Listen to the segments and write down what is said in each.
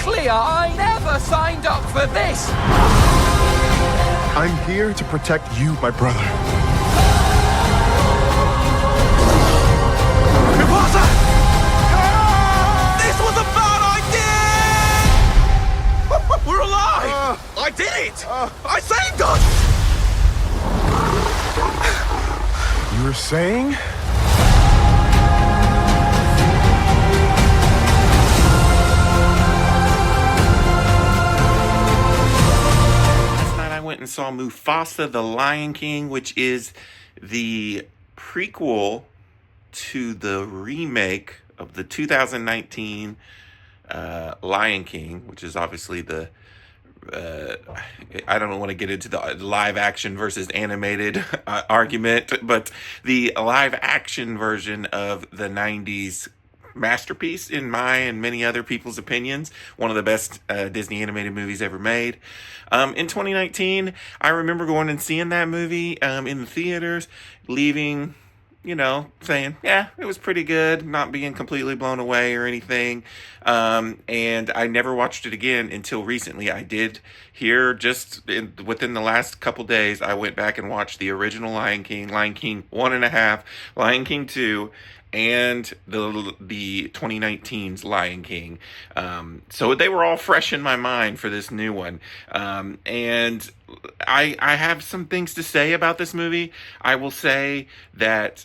clear. I never signed up for this. I'm here to protect you, my brother. Mufasa! This was a bad idea! We're alive! I did it! I saved us! You were saying? I went and saw Mufasa, the Lion King, which is the prequel to the remake of the 2019 Lion King, which is obviously the I don't want to get into the live action versus animated argument, but the live action version of the 90s masterpiece, in my and many other people's opinions, one of the best Disney animated movies ever made. In 2019, I remember going and seeing that movie in the theaters, leaving, saying, yeah, it was pretty good, not being completely blown away or anything. And I never watched it again until recently. I did here within the last couple days, I went back and watched the original Lion King 1.5, Lion King 2, and the 2019's Lion King. So they were all fresh in my mind for this new one. And I have some things to say about this movie. I will say that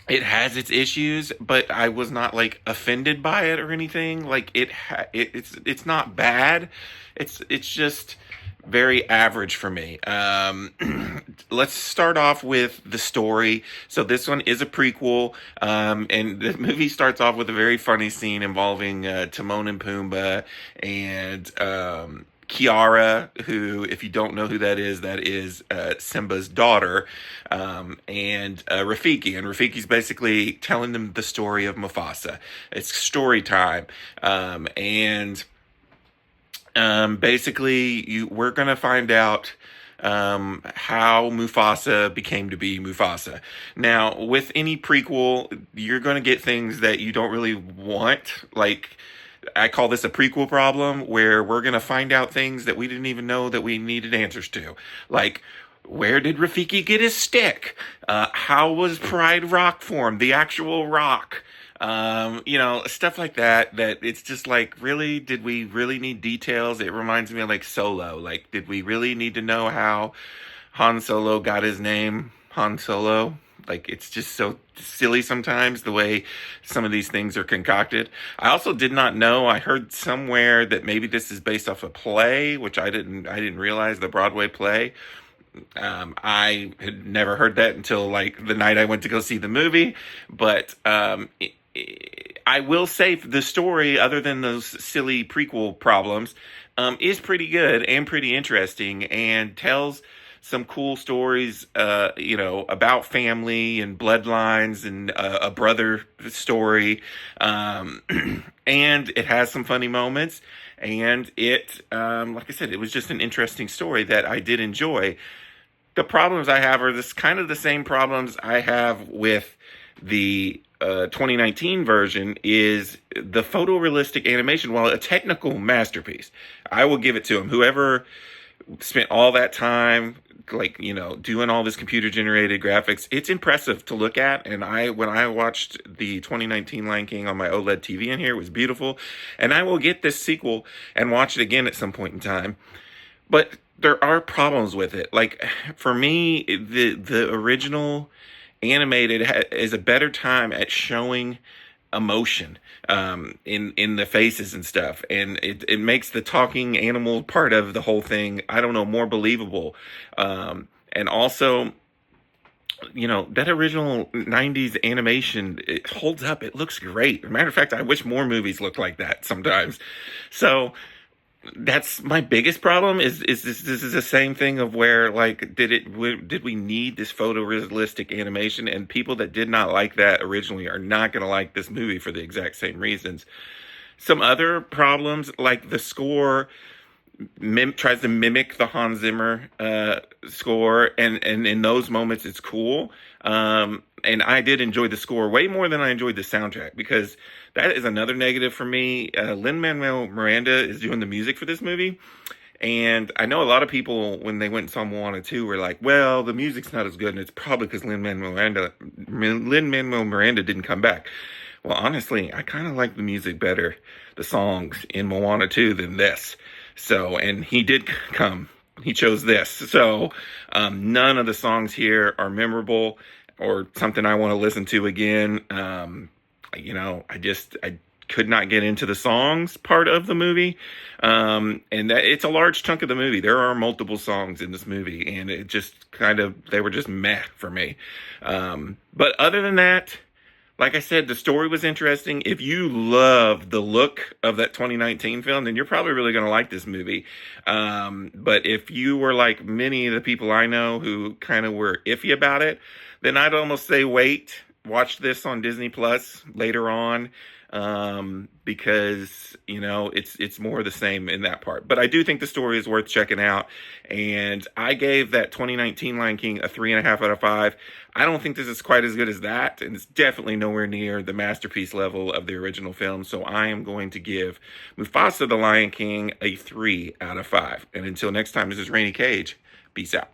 it has its issues, but I was not offended by it or anything. It's not bad. It's just very average for me. Let's start off with the story. So this one is a prequel, and the movie starts off with a very funny scene involving Timon and Pumbaa and Kiara, who, if you don't know who that is Simba's daughter, and Rafiki. And Rafiki's basically telling them the story of Mufasa. It's story time, basically, we're going to find out how Mufasa became to be Mufasa. Now, with any prequel, you're going to get things that you don't really want. I call this a prequel problem, where we're going to find out things that we didn't even know that we needed answers to. Where did Rafiki get his stick? How was Pride Rock formed? The actual rock? Stuff like that it's just really, did we really need details? It reminds me of Solo. Did we really need to know how Han Solo got his name, Han Solo? It's just so silly sometimes the way some of these things are concocted. I also did not know, I heard somewhere that maybe this is based off a play, which I didn't realize, the Broadway play. I had never heard that until the night I went to go see the movie, but I will say the story, other than those silly prequel problems, is pretty good and pretty interesting, and tells some cool stories, about family and bloodlines and a brother story. And it has some funny moments, and it, like I said, it was just an interesting story that I did enjoy. The problems I have are kind of the same problems I have with the 2019 version. Is the photorealistic animation, while a technical masterpiece, I will give it to him. Whoever spent all that time, doing all this computer generated graphics, it's impressive to look at. And when I watched the 2019 Lion King on my OLED TV in here, it was beautiful. And I will get this sequel and watch it again at some point in time. But there are problems with it. For me, the original animated is a better time at showing emotion in the faces and stuff, and it makes the talking animal part of the whole thing, I don't know, more believable. And also, that original 90s animation, it holds up. It looks great. As a matter of fact, I wish more movies looked like that sometimes. So that's my biggest problem. Is this is the same thing of where did we need this photorealistic animation? And people that did not like that originally are not going to like this movie for the exact same reasons. Some other problems, the score tries to mimic the Hans Zimmer score, and in those moments it's cool. And I did enjoy the score way more than I enjoyed the soundtrack, because that is another negative for me. Lin-Manuel Miranda is doing the music for this movie. And I know a lot of people, when they went and saw Moana 2, were like, well, the music's not as good, and it's probably because Lin-Manuel Miranda didn't come back. Well, honestly, I kind of like the music better, the songs in Moana 2 than this. So, and he did come. He chose this. So, none of the songs here are memorable or something I want to listen to again. I could not get into the songs part of the movie. And that it's a large chunk of the movie. There are multiple songs in this movie, and it just they were just meh for me. But other than that, like I said, the story was interesting. If you love the look of that 2019 film, then you're probably really going to like this movie. But if you were like many of the people I know who kind of were iffy about it, then I'd almost say wait, watch this on Disney Plus later on, because it's more of the same in that part. But I do think the story is worth checking out, and I gave that 2019 Lion King a 3.5 out of 5. I don't think this is quite as good as that, and it's definitely nowhere near the masterpiece level of the original film. So I am going to give Mufasa the Lion King a 3 out of 5. And until next time, this is Rainy Cage. Peace out.